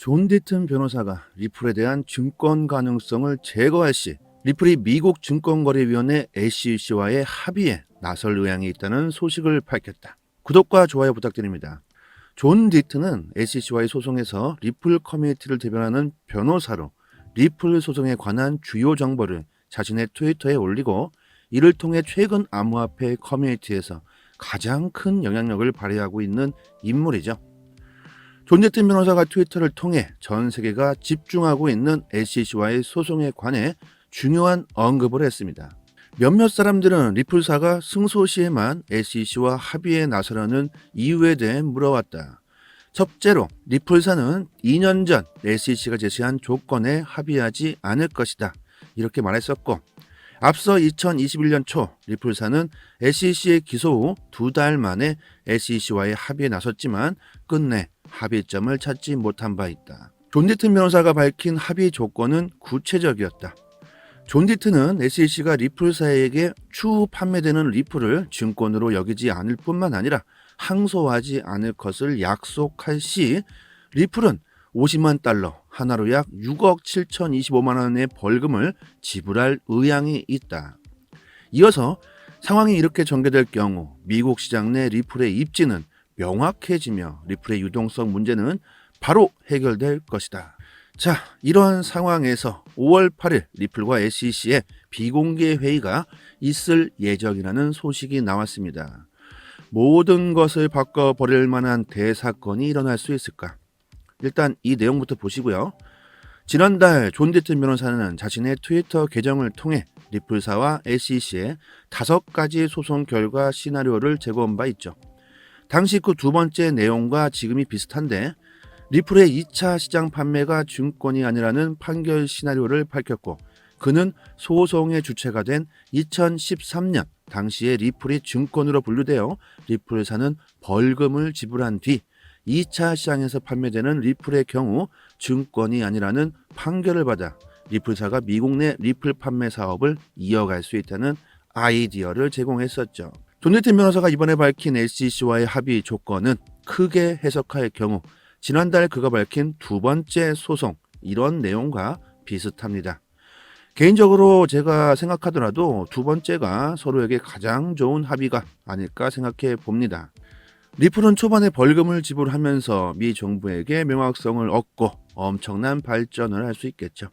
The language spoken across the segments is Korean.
존 디튼 변호사가 리플에 대한 증권 가능성을 제거할 시 리플이 미국 증권거래위원회 SEC와의 합의에 나설 의향이 있다는 소식을 밝혔다. 구독과 좋아요 부탁드립니다. 존 디튼은 SEC와의 소송에서 리플 커뮤니티를 대변하는 변호사로 리플 소송에 관한 주요 정보를 자신의 트위터에 올리고 이를 통해 최근 암호화폐 커뮤니티에서 가장 큰 영향력을 발휘하고 있는 인물이죠. 존 디튼 변호사가 트위터를 통해 전 세계가 집중하고 있는 SEC와의 소송에 관해 중요한 언급을 했습니다. 몇몇 사람들은 리플사가 승소 시에만 SEC와 합의에 나서려는 이유에 대해 물어왔다. 첫째로 리플사는 2년 전 SEC가 제시한 조건에 합의하지 않을 것이다. 이렇게 말했었고, 앞서 2021년 초 리플사는 SEC의 기소 후 2달 만에 SEC와의 합의에 나섰지만 끝내 합의점을 찾지 못한 바 있다. 존 디튼 변호사가 밝힌 합의 조건은 구체적이었다. 존 디튼은 SEC가 리플사에게 추후 판매되는 리플을 증권으로 여기지 않을 뿐만 아니라 항소하지 않을 것을 약속할 시 리플은 50만 달러, 하나로 약 6억 7,025만 원의 벌금을 지불할 의향이 있다. 이어서 상황이 이렇게 전개될 경우 미국 시장 내 리플의 입지는 명확해지며 리플의 유동성 문제는 바로 해결될 것이다. 자, 이런 상황에서 5월 8일 리플과 SEC의 비공개 회의가 있을 예정이라는 소식이 나왔습니다. 모든 것을 바꿔버릴 만한 대사건이 일어날 수 있을까? 일단 이 내용부터 보시고요. 지난달 존 디튼 변호사는 자신의 트위터 계정을 통해 리플사와 SEC의 5가지 소송 결과 시나리오를 제공한 바 있죠. 당시 그 두 번째 내용과 지금이 비슷한데 리플의 2차 시장 판매가 증권이 아니라는 판결 시나리오를 밝혔고, 그는 소송의 주체가 된 2013년 당시에 리플이 증권으로 분류되어 리플사는 벌금을 지불한 뒤 2차 시장에서 판매되는 리플의 경우 증권이 아니라는 판결을 받아 리플사가 미국 내 리플 판매 사업을 이어갈 수 있다는 아이디어를 제공했었죠. 존 디튼 변호사가 이번에 밝힌 SEC와의 합의 조건은 크게 해석할 경우 지난달 그가 밝힌 두 번째 소송, 이런 내용과 비슷합니다. 개인적으로 제가 생각하더라도 두 번째가 서로에게 가장 좋은 합의가 아닐까 생각해 봅니다. 리플은 초반에 벌금을 지불하면서 미 정부에게 명확성을 얻고 엄청난 발전을 할 수 있겠죠.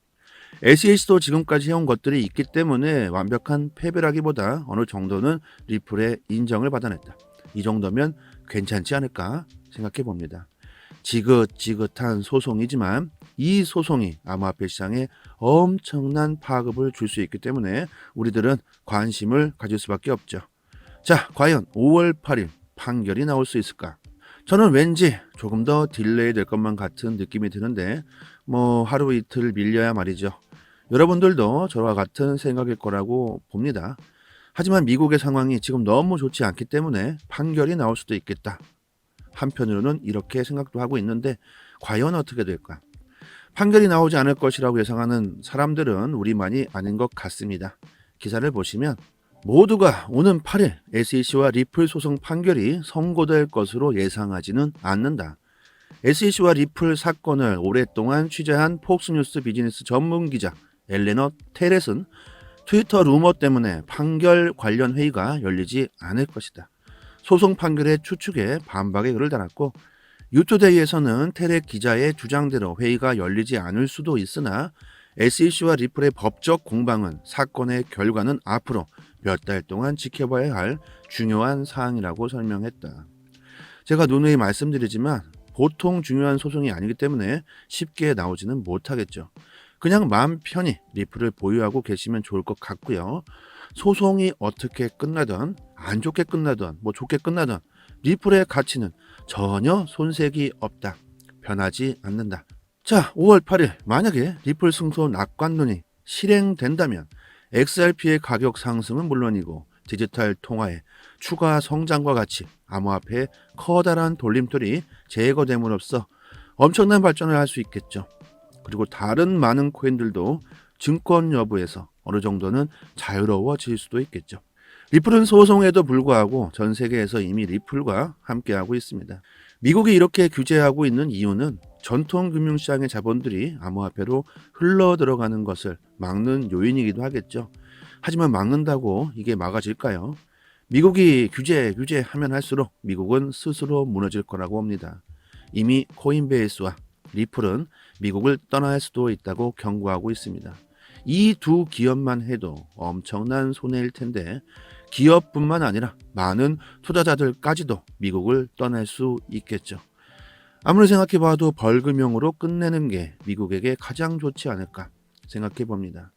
SEC도 지금까지 해온 것들이 있기 때문에 완벽한 패배라기보다 어느 정도는 리플의 인정을 받아냈다. 이 정도면 괜찮지 않을까 생각해 봅니다. 지긋지긋한 소송이지만 이 소송이 암호화폐 시장에 엄청난 파급을 줄 수 있기 때문에 우리들은 관심을 가질 수밖에 없죠. 자, 과연 5월 8일 판결이 나올 수 있을까? 저는 왠지 조금 더 딜레이 될 것만 같은 느낌이 드는데 하루 이틀 밀려야 말이죠. 여러분들도 저와 같은 생각일 거라고 봅니다. 하지만 미국의 상황이 지금 너무 좋지 않기 때문에 판결이 나올 수도 있겠다. 한편으로는 이렇게 생각도 하고 있는데 과연 어떻게 될까? 판결이 나오지 않을 것이라고 예상하는 사람들은 우리만이 아닌 것 같습니다. 기사를 보시면 모두가 오는 8일 SEC와 리플 소송 판결이 선고될 것으로 예상하지는 않는다. SEC와 리플 사건을 오랫동안 취재한 폭스뉴스 비즈니스 전문 기자 엘레너 테렛은 트위터 루머 때문에 판결 관련 회의가 열리지 않을 것이다. 소송 판결의 추측에 반박의 글을 달았고, 유투데이에서는 테렛 기자의 주장대로 회의가 열리지 않을 수도 있으나 SEC와 리플의 법적 공방은 사건의 결과는 앞으로 몇 달 동안 지켜봐야 할 중요한 사항이라고 설명했다. 제가 누누이 말씀드리지만 보통 중요한 소송이 아니기 때문에 쉽게 나오지는 못하겠죠. 그냥 마음 편히 리플을 보유하고 계시면 좋을 것 같고요. 소송이 어떻게 끝나든 안 좋게 끝나든 좋게 끝나든 리플의 가치는 전혀 손색이 없다. 변하지 않는다. 자, 5월 8일 만약에 리플 승소 낙관론이 실행된다면 XRP의 가격 상승은 물론이고 디지털 통화의 추가 성장과 같이 암호화폐의 커다란 돌림돌이 제거됨으로써 엄청난 발전을 할 수 있겠죠. 그리고 다른 많은 코인들도 증권 여부에서 어느 정도는 자유로워질 수도 있겠죠. 리플은 소송에도 불구하고 전 세계에서 이미 리플과 함께하고 있습니다. 미국이 이렇게 규제하고 있는 이유는 전통 금융시장의 자본들이 암호화폐로 흘러 들어가는 것을 막는 요인이기도 하겠죠. 하지만 막는다고 이게 막아질까요? 미국이 규제하면 할수록 미국은 스스로 무너질 거라고 봅니다. 이미 코인베이스와 리플은 미국을 떠날 수도 있다고 경고하고 있습니다. 이 두 기업만 해도 엄청난 손해일 텐데 기업뿐만 아니라 많은 투자자들까지도 미국을 떠날 수 있겠죠. 아무리 생각해봐도 벌금형으로 끝내는 게 미국에게 가장 좋지 않을까 생각해 봅니다.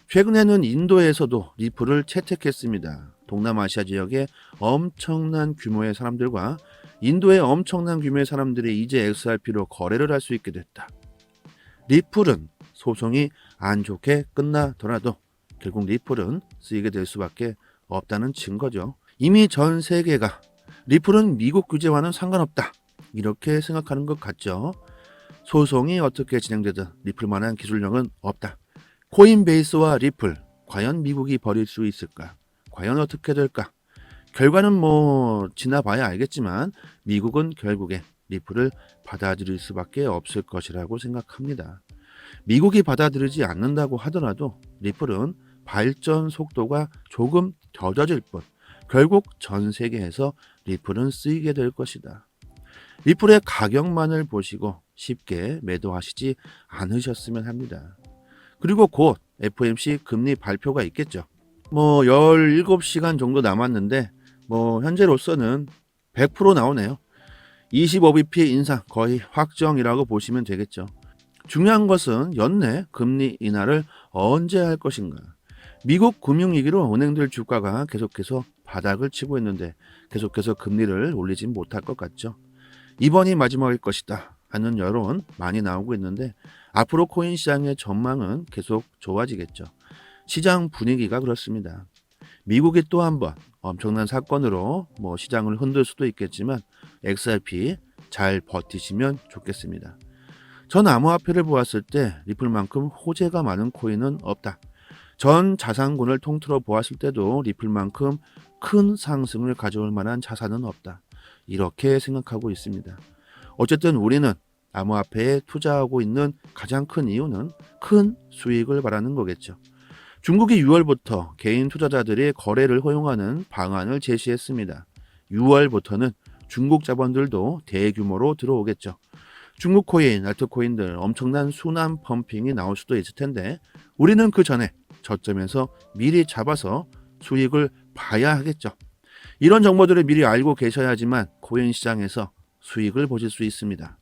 최근에는 인도에서도 리플을 채택했습니다. 동남아시아 지역에 엄청난 규모의 사람들과 인도의 엄청난 규모의 사람들이 이제 XRP로 거래를 할 수 있게 됐다. 리플은 소송이 안 좋게 끝나더라도 결국 리플은 쓰이게 될 수밖에 없다는 증거죠. 이미 전 세계가 리플은 미국 규제와는 상관없다 이렇게 생각하는 것 같죠. 소송이 어떻게 진행되든 리플만한 기술력은 없다. 코인베이스와 리플 과연 미국이 버릴 수 있을까? 과연 어떻게 될까? 결과는 지나봐야 알겠지만 미국은 결국에 리플을 받아들일 수밖에 없을 것이라고 생각합니다. 미국이 받아들이지 않는다고 하더라도 리플은 발전 속도가 조금 더뎌질 뿐 결국 전 세계에서 리플은 쓰이게 될 것이다. 리플의 가격만을 보시고 쉽게 매도하시지 않으셨으면 합니다. 그리고 곧 FOMC 금리 발표가 있겠죠. 17시간 정도 남았는데 현재로서는 100% 나오네요. 25bp 인상 거의 확정이라고 보시면 되겠죠. 중요한 것은 연내 금리 인하를 언제 할 것인가. 미국 금융위기로 은행들 주가가 계속해서 바닥을 치고 있는데 계속해서 금리를 올리진 못할 것 같죠. 이번이 마지막일 것이다 하는 여론 많이 나오고 있는데 앞으로 코인 시장의 전망은 계속 좋아지겠죠. 시장 분위기가 그렇습니다. 미국이 또 한 번 엄청난 사건으로 시장을 흔들 수도 있겠지만 XRP 잘 버티시면 좋겠습니다. 전 암호화폐를 보았을 때 리플만큼 호재가 많은 코인은 없다. 전 자산군을 통틀어 보았을 때도 리플만큼 큰 상승을 가져올 만한 자산은 없다. 이렇게 생각하고 있습니다. 어쨌든 우리는 암호화폐에 투자하고 있는 가장 큰 이유는 큰 수익을 바라는 거겠죠. 중국이 6월부터 개인 투자자들의 거래를 허용하는 방안을 제시했습니다. 6월부터는 중국 자본들도 대규모로 들어오겠죠. 중국 코인, 알트코인들 엄청난 순환 펌핑이 나올 수도 있을 텐데 우리는 그 전에 저점에서 미리 잡아서 수익을 봐야 하겠죠. 이런 정보들을 미리 알고 계셔야지만 코인 시장에서 수익을 보실 수 있습니다.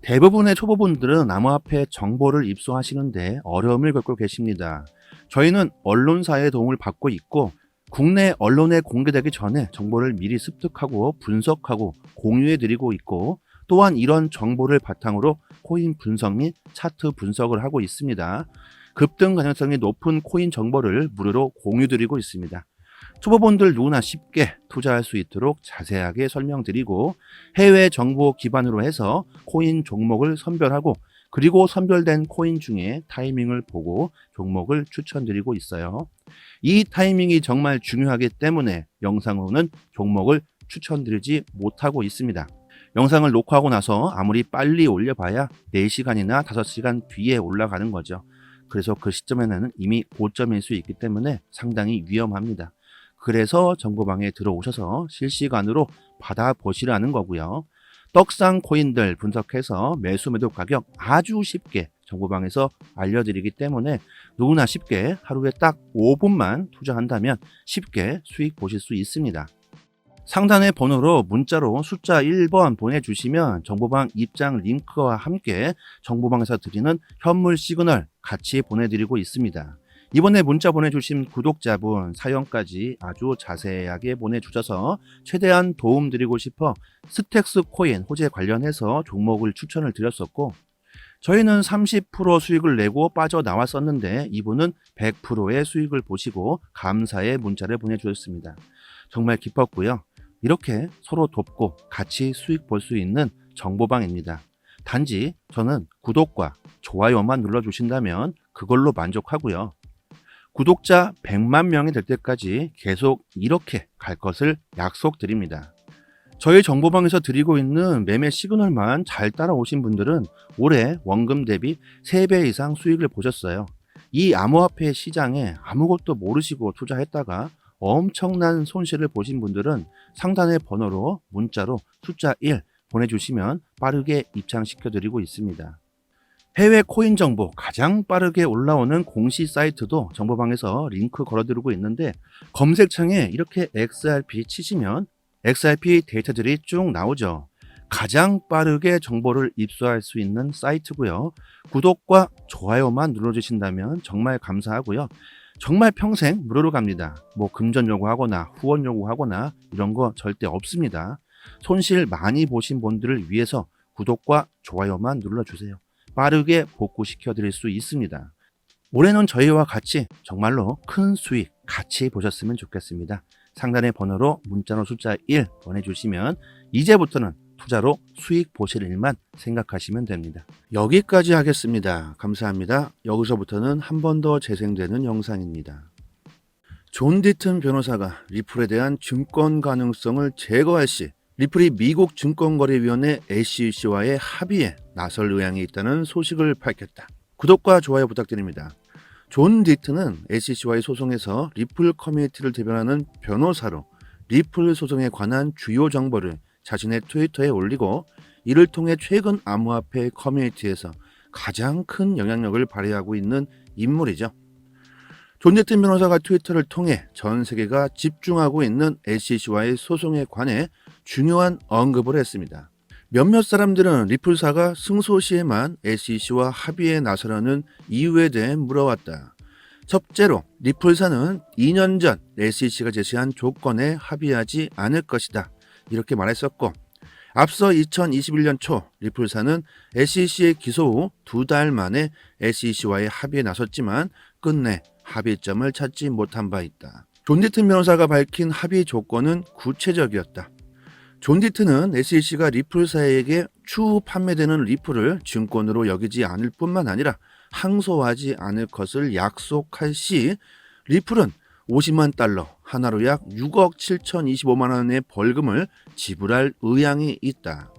대부분의 초보분들은 암호화폐 정보를 입수하시는데 어려움을 겪고 계십니다. 저희는 언론사의 도움을 받고 있고 국내 언론에 공개되기 전에 정보를 미리 습득하고 분석하고 공유해드리고 있고 또한 이런 정보를 바탕으로 코인 분석 및 차트 분석을 하고 있습니다. 급등 가능성이 높은 코인 정보를 무료로 공유드리고 있습니다. 초보분들 누구나 쉽게 투자할 수 있도록 자세하게 설명드리고 해외 정보 기반으로 해서 코인 종목을 선별하고 그리고 선별된 코인 중에 타이밍을 보고 종목을 추천드리고 있어요. 이 타이밍이 정말 중요하기 때문에 영상으로는 종목을 추천드리지 못하고 있습니다. 영상을 녹화하고 나서 아무리 빨리 올려봐야 4시간이나 5시간 뒤에 올라가는 거죠. 그래서 그 시점에는 이미 고점일 수 있기 때문에 상당히 위험합니다. 그래서 정보방에 들어오셔서 실시간으로 받아보시라는 거고요. 떡상 코인들 분석해서 매수 매도 가격 아주 쉽게 정보방에서 알려드리기 때문에 누구나 쉽게 하루에 딱 5분만 투자한다면 쉽게 수익 보실 수 있습니다. 상단의 번호로 문자로 숫자 1번 보내주시면 정보방 입장 링크와 함께 정보방에서 드리는 현물 시그널 같이 보내드리고 있습니다. 이번에 문자 보내주신 구독자분 사연까지 아주 자세하게 보내주셔서 최대한 도움드리고 싶어 스택스 코인 호재 관련해서 종목을 추천을 드렸었고 저희는 30% 수익을 내고 빠져나왔었는데 이분은 100%의 수익을 보시고 감사의 문자를 보내주셨습니다. 정말 기뻤고요. 이렇게 서로 돕고 같이 수익 볼 수 있는 정보방입니다. 단지 저는 구독과 좋아요만 눌러주신다면 그걸로 만족하고요. 구독자 100만 명이 될 때까지 계속 이렇게 갈 것을 약속드립니다. 저희 정보방에서 드리고 있는 매매 시그널만 잘 따라오신 분들은 올해 원금 대비 3배 이상 수익을 보셨어요. 이 암호화폐 시장에 아무것도 모르시고 투자했다가 엄청난 손실을 보신 분들은 상단의 번호로 문자로 숫자 1 보내주시면 빠르게 입장시켜 드리고 있습니다. 해외 코인 정보 가장 빠르게 올라오는 공시 사이트도 정보방에서 링크 걸어드리고 있는데, 검색창에 이렇게 XRP 치시면 XRP 데이터들이 쭉 나오죠. 가장 빠르게 정보를 입수할 수 있는 사이트고요. 구독과 좋아요만 눌러주신다면 정말 감사하고요. 정말 평생 무료로 갑니다. 뭐 금전 요구하거나 후원 요구하거나 이런 거 절대 없습니다. 손실 많이 보신 분들을 위해서 구독과 좋아요만 눌러주세요. 빠르게 복구시켜 드릴 수 있습니다. 올해는 저희와 같이 정말로 큰 수익 같이 보셨으면 좋겠습니다. 상단의 번호로 문자로 숫자 1 보내주시면 이제부터는 투자로 수익 보실 일만 생각하시면 됩니다. 여기까지 하겠습니다. 감사합니다. 여기서부터는 한 번 더 재생되는 영상입니다. 존 디튼 변호사가 리플에 대한 증권 가능성을 제거할 시 리플이 미국 증권거래위원회 SEC와의 합의에 나설 의향이 있다는 소식을 밝혔다. 구독과 좋아요 부탁드립니다. 존 디튼은 SEC와의 소송에서 리플 커뮤니티를 대변하는 변호사로 리플 소송에 관한 주요 정보를 자신의 트위터에 올리고, 이를 통해 최근 암호화폐 커뮤니티에서 가장 큰 영향력을 발휘하고 있는 인물이죠. 존 디튼 변호사가 트위터를 통해 전 세계가 집중하고 있는 SEC와의 소송에 관해 중요한 언급을 했습니다. 몇몇 사람들은 리플사가 승소시에만 SEC와 합의에 나서려는 이유에 대해 물어왔다. 첫째로 리플사는 2년 전 SEC가 제시한 조건에 합의하지 않을 것이다, 이렇게 말했었고, 앞서 2021년 초 리플사는 SEC의 기소 후 2달 만에 SEC와의 합의에 나섰지만 끝내 합의점을 찾지 못한 바 있다. 존 디튼 변호사가 밝힌 합의 조건은 구체적이었다. 존 디튼은 SEC가 리플사에게 추후 판매되는 리플을 증권으로 여기지 않을 뿐만 아니라 항소하지 않을 것을 약속할 시 리플은 50만 달러, 하나로 약 6억 7,025만 원의 벌금을 지불할 의향이 있다.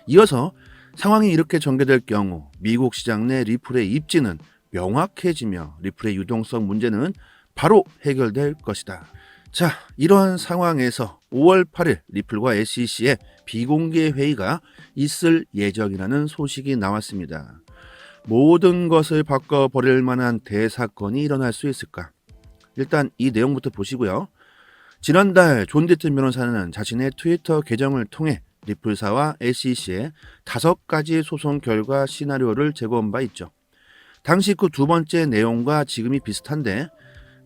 이어서 상황이 이렇게 전개될 경우 미국 시장 내 리플의 입지는 명확해지며 리플의 유동성 문제는 바로 해결될 것이다. 자, 이러한 상황에서 5월 8일 리플과 SEC의 비공개 회의가 있을 예정이라는 소식이 나왔습니다. 모든 것을 바꿔버릴 만한 대사건이 일어날 수 있을까? 일단 이 내용부터 보시고요. 지난달 존 디튼 변호사는 자신의 트위터 계정을 통해 리플사와 SEC의 5가지 소송 결과 시나리오를 제공한 바 있죠. 당시 그 두 번째 내용과 지금이 비슷한데,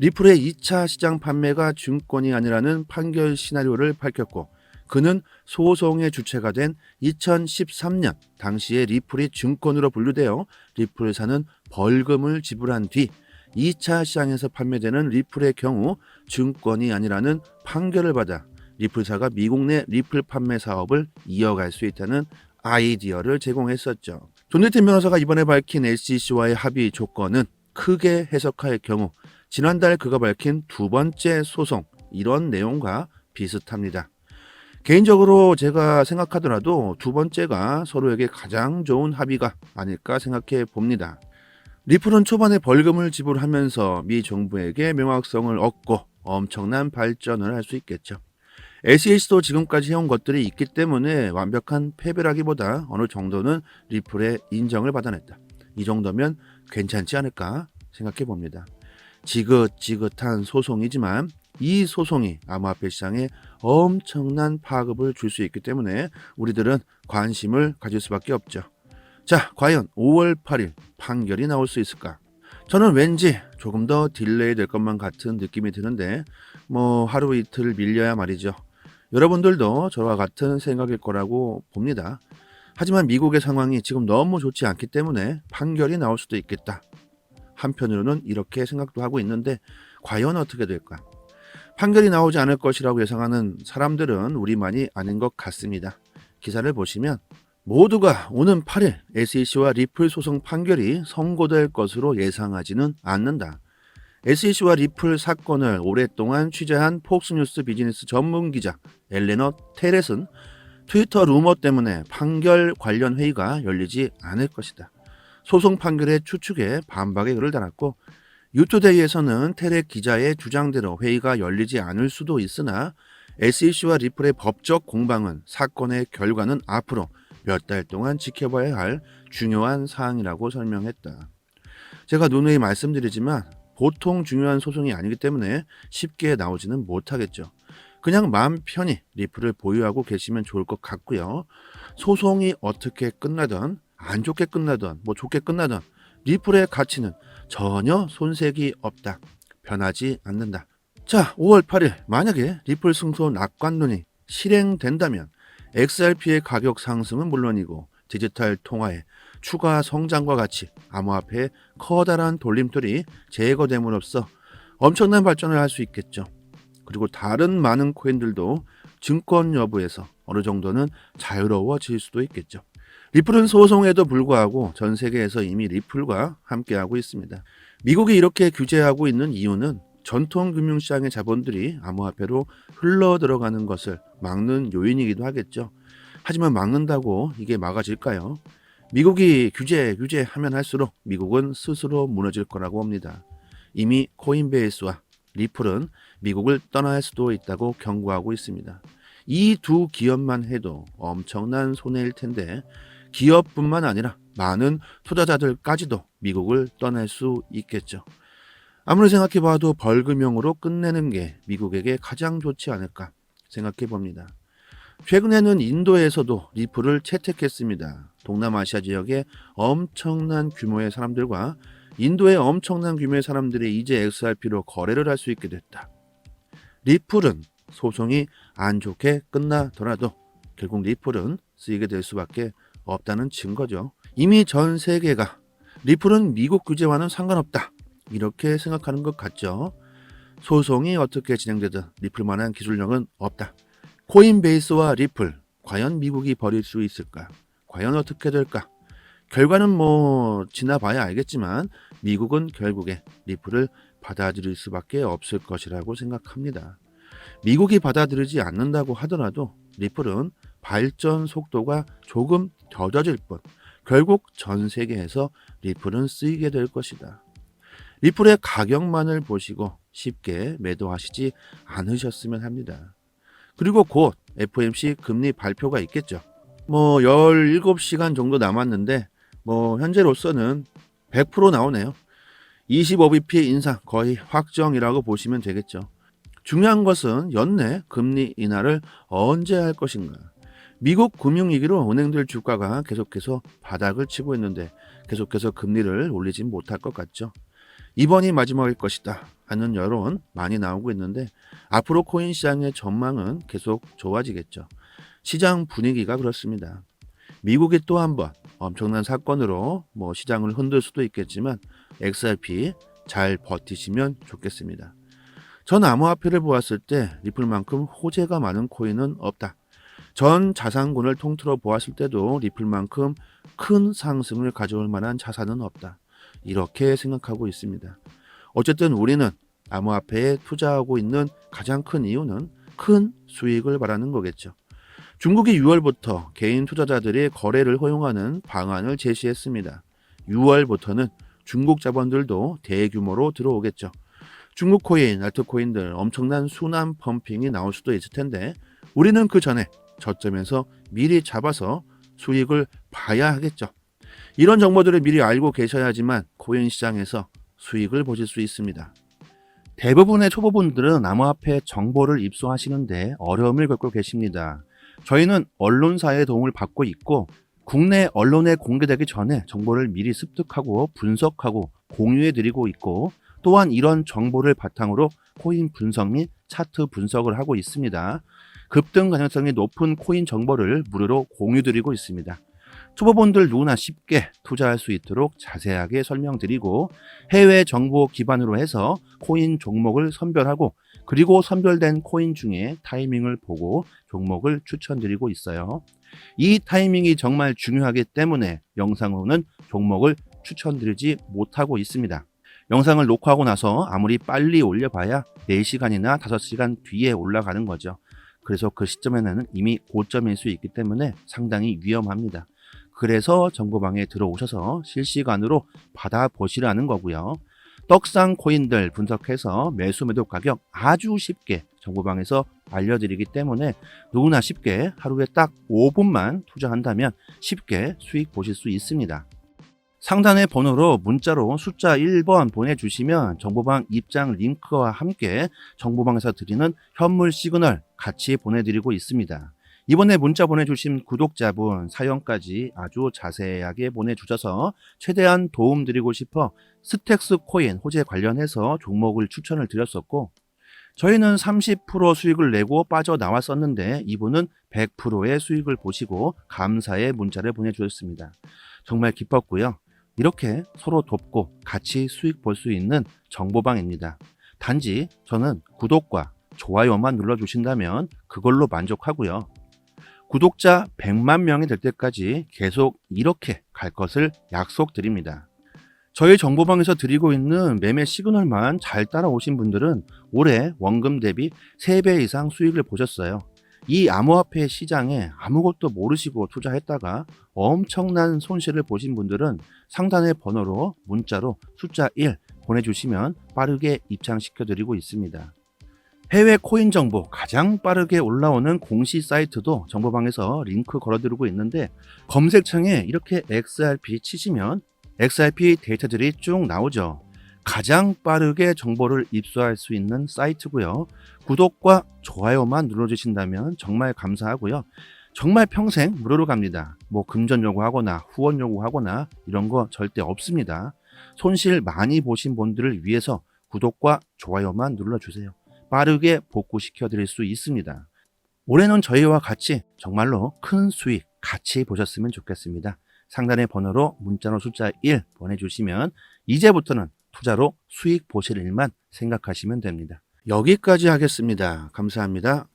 리플의 2차 시장 판매가 증권이 아니라는 판결 시나리오를 밝혔고, 그는 소송의 주체가 된 2013년 당시에 리플이 증권으로 분류되어 리플사는 벌금을 지불한 뒤 2차 시장에서 판매되는 리플의 경우 증권이 아니라는 판결을 받아 리플사가 미국 내 리플 판매 사업을 이어갈 수 있다는 아이디어를 제공했었죠. 존 디튼 변호사가 이번에 밝힌 SEC와의 합의 조건은 크게 해석할 경우 지난달 그가 밝힌 두 번째 소송, 이런 내용과 비슷합니다. 개인적으로 제가 생각하더라도 두 번째가 서로에게 가장 좋은 합의가 아닐까 생각해 봅니다. 리플은 초반에 벌금을 지불하면서 미 정부에게 명확성을 얻고 엄청난 발전을 할 수 있겠죠. SEC도 지금까지 해온 것들이 있기 때문에 완벽한 패배라기보다 어느 정도는 리플의 인정을 받아냈다. 이 정도면 괜찮지 않을까 생각해 봅니다. 지긋지긋한 소송이지만 이 소송이 암호화폐 시장에 엄청난 파급을 줄 수 있기 때문에 우리들은 관심을 가질 수밖에 없죠. 자, 과연 5월 8일 판결이 나올 수 있을까? 저는 왠지 조금 더 딜레이 될 것만 같은 느낌이 드는데, 하루 이틀 밀려야 말이죠. 여러분들도 저와 같은 생각일 거라고 봅니다. 하지만 미국의 상황이 지금 너무 좋지 않기 때문에 판결이 나올 수도 있겠다. 한편으로는 이렇게 생각도 하고 있는데, 과연 어떻게 될까? 판결이 나오지 않을 것이라고 예상하는 사람들은 우리만이 아닌 것 같습니다. 기사를 보시면 모두가 오는 8일 SEC와 리플 소송 판결이 선고될 것으로 예상하지는 않는다. SEC와 리플 사건을 오랫동안 취재한 폭스뉴스 비즈니스 전문 기자 엘레너 테렛은 트위터 루머 때문에 판결 관련 회의가 열리지 않을 것이다. 소송 판결의 추측에 반박의 글을 달았고, 유투데이에서는 테렛 기자의 주장대로 회의가 열리지 않을 수도 있으나 SEC와 리플의 법적 공방은 사건의 결과는 앞으로 몇 달 동안 지켜봐야 할 중요한 사항이라고 설명했다. 제가 누누이 말씀드리지만 보통 중요한 소송이 아니기 때문에 쉽게 나오지는 못하겠죠. 그냥 마음 편히 리플을 보유하고 계시면 좋을 것 같고요. 소송이 어떻게 끝나든 안 좋게 끝나든 좋게 끝나든 리플의 가치는 전혀 손색이 없다. 변하지 않는다. 자, 5월 8일 만약에 리플 승소 낙관론이 실행된다면 XRP의 가격 상승은 물론이고 디지털 통화의 추가 성장과 같이 암호화폐의 커다란 돌림돌이 제거됨으로써 엄청난 발전을 할 수 있겠죠. 그리고 다른 많은 코인들도 증권 여부에서 어느 정도는 자유로워질 수도 있겠죠. 리플은 소송에도 불구하고 전 세계에서 이미 리플과 함께하고 있습니다. 미국이 이렇게 규제하고 있는 이유는 전통 금융시장의 자본들이 암호화폐로 흘러 들어가는 것을 막는 요인이기도 하겠죠. 하지만 막는다고 이게 막아질까요? 미국이 규제하면 할수록 미국은 스스로 무너질 거라고 봅니다. 이미 코인베이스와 리플은 미국을 떠날 수도 있다고 경고하고 있습니다. 이 두 기업만 해도 엄청난 손해일 텐데 기업뿐만 아니라 많은 투자자들까지도 미국을 떠날 수 있겠죠. 아무리 생각해봐도 벌금형으로 끝내는 게 미국에게 가장 좋지 않을까 생각해 봅니다. 최근에는 인도에서도 리플을 채택했습니다. 동남아시아 지역의 엄청난 규모의 사람들과 인도의 엄청난 규모의 사람들이 이제 XRP로 거래를 할 수 있게 됐다. 리플은 소송이 안 좋게 끝나더라도 결국 리플은 쓰이게 될 수밖에 없다는 증거죠. 이미 전 세계가 리플은 미국 규제와는 상관없다. 이렇게 생각하는 것 같죠. 소송이 어떻게 진행되든 리플만한 기술력은 없다. 코인베이스와 리플, 과연 미국이 버릴 수 있을까? 과연 어떻게 될까? 결과는 지나봐야 알겠지만 미국은 결국에 리플을 받아들일 수밖에 없을 것이라고 생각합니다. 미국이 받아들이지 않는다고 하더라도 리플은 발전 속도가 조금 더뎌질 뿐 결국 전 세계에서 리플은 쓰이게 될 것이다. 리플의 가격만을 보시고 쉽게 매도하시지 않으셨으면 합니다. 그리고 곧 FOMC 금리 발표가 있겠죠. 17시간 정도 남았는데 현재로서는 100% 나오네요. 25bp 인상 거의 확정이라고 보시면 되겠죠. 중요한 것은 연내 금리 인하를 언제 할 것인가. 미국 금융위기로 은행들 주가가 계속해서 바닥을 치고 있는데 계속해서 금리를 올리진 못할 것 같죠. 이번이 마지막일 것이다 하는 여론 많이 나오고 있는데 앞으로 코인 시장의 전망은 계속 좋아지겠죠. 시장 분위기가 그렇습니다. 미국이 또 한 번 엄청난 사건으로 시장을 흔들 수도 있겠지만 XRP 잘 버티시면 좋겠습니다. 전 암호화폐를 보았을 때 리플만큼 호재가 많은 코인은 없다. 전 자산군을 통틀어 보았을 때도 리플만큼 큰 상승을 가져올 만한 자산은 없다. 이렇게 생각하고 있습니다. 어쨌든 우리는 암호화폐에 투자하고 있는 가장 큰 이유는 큰 수익을 바라는 거겠죠. 중국이 6월부터 개인 투자자들의 거래를 허용하는 방안을 제시했습니다. 6월부터는 중국 자본들도 대규모로 들어오겠죠. 중국 코인, 알트코인들 엄청난 순환 펌핑이 나올 수도 있을 텐데 우리는 그 전에 저점에서 미리 잡아서 수익을 봐야 하겠죠. 이런 정보들을 미리 알고 계셔야지만 코인 시장에서 수익을 보실 수 있습니다. 대부분의 초보분들은 암호화폐 정보를 입수하시는데 어려움을 겪고 계십니다. 저희는 언론사의 도움을 받고 있고 국내 언론에 공개되기 전에 정보를 미리 습득하고 분석하고 공유해드리고 있고 또한 이런 정보를 바탕으로 코인 분석 및 차트 분석을 하고 있습니다. 급등 가능성이 높은 코인 정보를 무료로 공유드리고 있습니다. 초보분들 누구나 쉽게 투자할 수 있도록 자세하게 설명드리고 해외 정보 기반으로 해서 코인 종목을 선별하고 그리고 선별된 코인 중에 타이밍을 보고 종목을 추천드리고 있어요. 이 타이밍이 정말 중요하기 때문에 영상으로는 종목을 추천드리지 못하고 있습니다. 영상을 녹화하고 나서 아무리 빨리 올려봐야 4시간이나 5시간 뒤에 올라가는 거죠. 그래서 그 시점에는 이미 고점일 수 있기 때문에 상당히 위험합니다. 그래서 정보방에 들어오셔서 실시간으로 받아보시라는 거고요. 떡상 코인들 분석해서 매수 매도 가격 아주 쉽게 정보방에서 알려드리기 때문에 누구나 쉽게 하루에 딱 5분만 투자한다면 쉽게 수익 보실 수 있습니다. 상단의 번호로 문자로 숫자 1번 보내주시면 정보방 입장 링크와 함께 정보방에서 드리는 현물 시그널 같이 보내드리고 있습니다. 이번에 문자 보내주신 구독자분 사연까지 아주 자세하게 보내주셔서 최대한 도움드리고 싶어 스택스 코인 호재 관련해서 종목을 추천을 드렸었고, 저희는 30% 수익을 내고 빠져나왔었는데 이분은 100%의 수익을 보시고 감사의 문자를 보내주셨습니다. 정말 기뻤고요. 이렇게 서로 돕고 같이 수익 볼 수 있는 정보방입니다. 단지 저는 구독과 좋아요만 눌러주신다면 그걸로 만족하고요. 구독자 100만 명이 될 때까지 계속 이렇게 갈 것을 약속드립니다. 저희 정보방에서 드리고 있는 매매 시그널만 잘 따라오신 분들은 올해 원금 대비 3배 이상 수익을 보셨어요. 이 암호화폐 시장에 아무것도 모르시고 투자했다가 엄청난 손실을 보신 분들은 상단의 번호로 문자로 숫자 1 보내주시면 빠르게 입장시켜드리고 있습니다. 해외 코인 정보 가장 빠르게 올라오는 공시 사이트도 정보방에서 링크 걸어드리고 있는데, 검색창에 이렇게 XRP 치시면 XRP 데이터들이 쭉 나오죠. 가장 빠르게 정보를 입수할 수 있는 사이트고요. 구독과 좋아요만 눌러주신다면 정말 감사하고요. 정말 평생 무료로 갑니다. 뭐 금전 요구하거나 후원 요구하거나 이런 거 절대 없습니다. 손실 많이 보신 분들을 위해서 구독과 좋아요만 눌러주세요. 빠르게 복구시켜 드릴 수 있습니다. 올해는 저희와 같이 정말로 큰 수익 같이 보셨으면 좋겠습니다. 상단의 번호로 문자로 숫자 1 보내주시면 이제부터는 투자로 수익 보실 일만 생각하시면 됩니다. 여기까지 하겠습니다. 감사합니다.